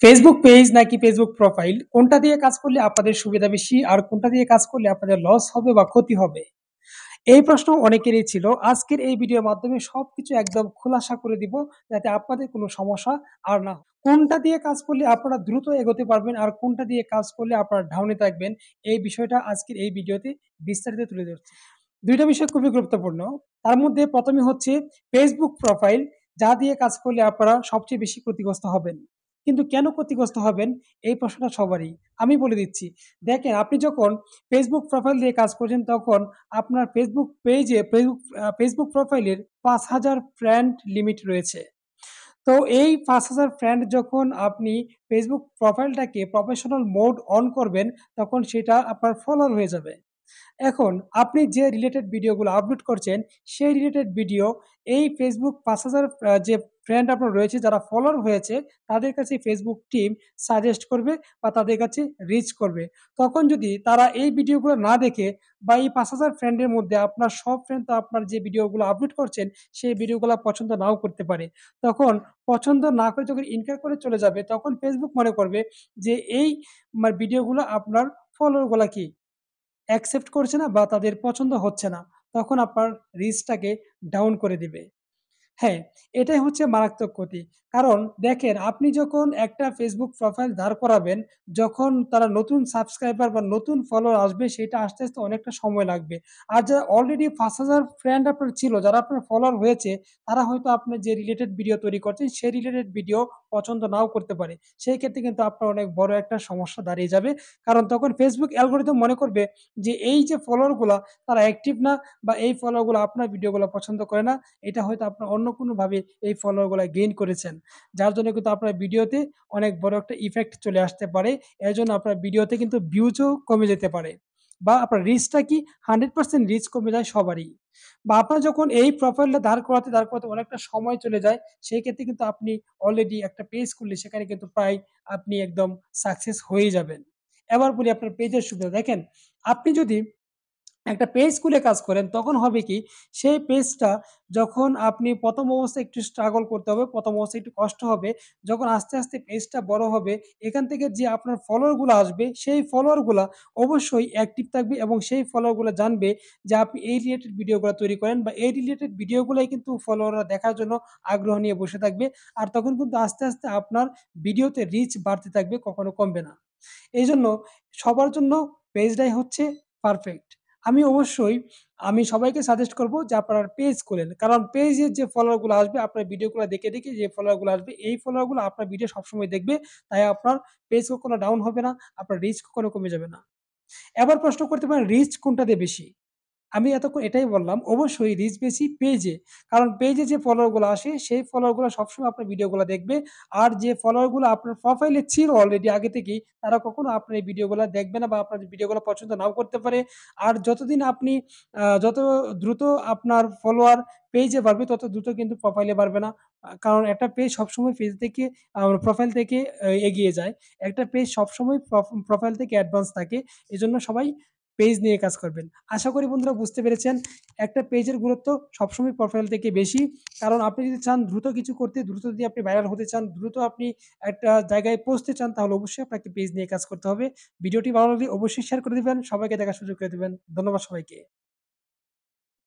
Facebook page নাকি Facebook profile কোনটা দিয়ে কাজ করলে আপনাদের সুবিধা বেশি আর কোনটা দিয়ে কাজ করলে আপনাদের লস হবে বা ক্ষতি হবে? এই প্রশ্ন অনেকেরই ছিল। আজকের এই ভিডিওর মাধ্যমে সবকিছু একদম খোলাসা করে দিব যাতে আপনাদের কোনো সমস্যা আর না হয়। কোনটা দিয়ে কাজ করলে আপনারা দ্রুত এগোতে পারবেন আর কোনটা দিয়ে কাজ করলে আপনারা ডাউনে থাকবেন এই বিষয়টা আজকের এই ভিডিওতে বিস্তারিত তুলে ধরছি। ২ টা বিষয় খুবই গুরুত্বপূর্ণ। তার মধ্যে ১ম এ হচ্ছে ফেসবুক প্রোফাইল যা দিয়ে কাজ করলে আপনারা সবচেয়ে বেশি ক্ষতিগ্রস্ত হবেন। কিন্তু কেন ক্ষতিগ্রস্ত হবেন? এই প্রশ্নটা সবারই। আমি বলে দিচ্ছি। দেখেন আপনি যখন ফেসবুক প্রোফাইল দিয়ে কাজ করছেন তখন আপনার ফেসবুক পেজে ফেসবুক প্রোফাইলের ৫,০০০ ফ্রেন্ড লিমিট রয়েছে। তো এই ৫,০০০ ফ্রেন্ড যখন আপনি ফেসবুক প্রোফাইলটাকে প্রফেশনাল মোড অন করবেন, তখন সেটা আপনার ফলোয়ার হয়ে যাবে। এখন আপনি যে রিলেটেড ভিডিওগুলো আপলোড করছেন, সেই রিলেটেড ভিডিও এই Facebook ৫,০০০ যে ফ্রেন্ড আপনার রয়েছে যারা ফলোয়ার হয়েছে, তাদের কাছে Facebook টিম সাজেস্ট করবে বা তাদের কাছে রিচ করবে। তখন যদি তারা এই ভিডিওগুলো না দেখে বা এই ৫,০০০ ফ্রেন্ডের মধ্যে আপনার সব ফ্রেন্ড তো আপনার যে ভিডিওগুলো আপলোড করছেন, সেই ভিডিওগুলা পছন্দ নাও করতে পারে। তখন পছন্দ না করে যখন ইনকার করে চলে যাবে, তখন Facebook মনে করবে যে এই ভিডিওগুলো আপনার ফলোয়ারগুলা কি অ্যাকসেপ্ট করছে না বা তাদের পছন্দ হচ্ছে না। তখন আপনার রিচটাকে ডাউন করে দিবে। হ্যাঁ, এটাই হচ্ছে মারাত্মক ক্ষতি। কারণ দেখেন আপনি যখন একটা Facebook প্রোফাইল দাঁড় করাবেন, যখন তারা নতুন সাবস্ক্রাইবার বা নতুন ফলোয়ার আসবে সেটা আসতে, আসতে অনেকটা সময় লাগবে। আর যারা অলরেডি ৫,০০০ ফ্রেন্ড আপনার ছিল, যারা আপনার ফলোয়ার হয়েছে, তারা হয়তো আপনার যে রিলেটেড ভিডিও তৈরি করছেন, সেই রিলেটেড ভিডিও পছন্দ নাও করতে পারে। সেই ক্ষেত্রে কিন্তু আপনার অনেক বড় একটা সমস্যা দাঁড়িয়ে যাবে। কারণ তখন Facebook অ্যালগরিদম মনে করবে যে এই যে ফলোয়ারগুলা তারা অ্যাক্টিভ না বা এই ফলোয়ারগুলা আপনার ভিডিওগুলা পছন্দ করে না। এটা হয়তো আপনার অন্য কোনোভাবে এই ফলোয়ারগুলা গেইন করেছেন। যার জন্য কিন্তু আপনার ভিডিওতে অনেক বড় একটা ইফেক্ট চলে আসতে পারে। এজন্য আপনার ভিডিওতে কিন্তু ভিউজও কমে যেতে পারে। বা আপনার রিচটা কি 100% রিচ কমে যায় সবারই। বা আপনার যখন এই প্রোফাইলটা দাঁড় করাতে অনেকটা সময় চলে যায়, সেই ক্ষেত্রে কিন্তু আপনি অলরেডি একটা পেজ খুললে সেখানে কিন্তু প্রায় আপনি একদম সাকসেস হয়েই যাবেন। এবার বলি আপনার পেজের সুবিধা। দেখেন, আপনি যদি একটা পেজ খুলে কাজ করেন তখন হবে কি সেই পেজটা যখন আপনি ১ম অবস্থায় একটু স্ট্রাগল করতে হবে, ১ম অবস্থায় একটু কষ্ট হবে। যখন আস্তে, আস্তে পেজটা বড় হবে এখান থেকে যে আপনার ফলোয়ার গুলা আসবে সেই ফলোয়ার গুলা অবশ্যই অ্যাক্টিভ থাকবে এবং সেই ফলোয়ার গুলা জানবে যে আপনি এই রিলেটেড ভিডিওগুলা তৈরি করেন বা এই রিলেটেড ভিডিওগুলাই কিন্তু ফলোয়াররা দেখার জন্য আগ্রহ নিয়ে বসে থাকবে। আর তখন কিন্তু আস্তে, আস্তে আপনার ভিডিওতে রিচ বাড়তে থাকবে, কখনো কমবে না। এইজন্য সবার জন্য পেজটাই হচ্ছে পারফেক্ট। আমি অবশ্যই আমি সবাইকে সাজেস্ট করব যে আপনারা পেজ খোলেন। কারণ পেজের যে ফলোয়ার গুলো আসবে আপনার ভিডিওগুলা দেখে, দেখে যে ফলোয়ার গুলো আসবে এই ফলোয়ার গুলো আপনার ভিডিও সবসময় দেখবে। তাই আপনার পেজ কখনো ডাউন হবে না, আপনার রিচ কখনো কমে যাবে না। এবার প্রশ্ন করতে পারেন রিচ কোনটাতে বেশি? আমি এতক্ষণ এটাই বললাম, অবশ্যই রিচ বেশি পেজে। কারণ পেজে যে ফলোয়ার গুলো আসে, সেই ফলোয়ার গুলো সবসময় আপনার ভিডিওগুলা দেখবে। আর যে ফলোয়ার গুলো আপনার প্রোফাইলে ছিল অলরেডি আগে থেকেই, তারা কখনো আপনার এই ভিডিওগুলা দেখবে না বা আপনার ভিডিওগুলা পছন্দ নাও করতে পারে। আর যতদিন আপনি যত দ্রুত আপনার ফলোয়ার পেজে বাড়বে, তত দ্রুত কিন্তু প্রোফাইলে বাড়বে না। কারণ একটা পেজ সবসময় পেজ থেকে প্রোফাইল থেকে এগিয়ে যায়। একটা পেজ সবসময় প্রোফাইল থেকে অ্যাডভান্স থাকে। এজন্য সবাই পেজ নিয়ে কাজ করবেন। আশা করি বন্ধুরা বুঝতে পেরেছেন, একটা পেজের গুরুত্ব সবসময় প্রোফাইল থেকে বেশি। কারণ আপনি যদি চান দ্রুত কিছু করতে, দ্রুত যদি আপনি ভাইরাল হতে চান, দ্রুত আপনি একটা জায়গায় পৌঁছতে চান, তাহলে অবশ্যই আপনাকে পেজ নিয়ে কাজ করতে হবে। ভিডিওটি ভালো লাগলে অবশ্যই শেয়ার করে দিবেন। সবাইকে দেখার সুযোগ করে দিবেন। ধন্যবাদ সবাইকে।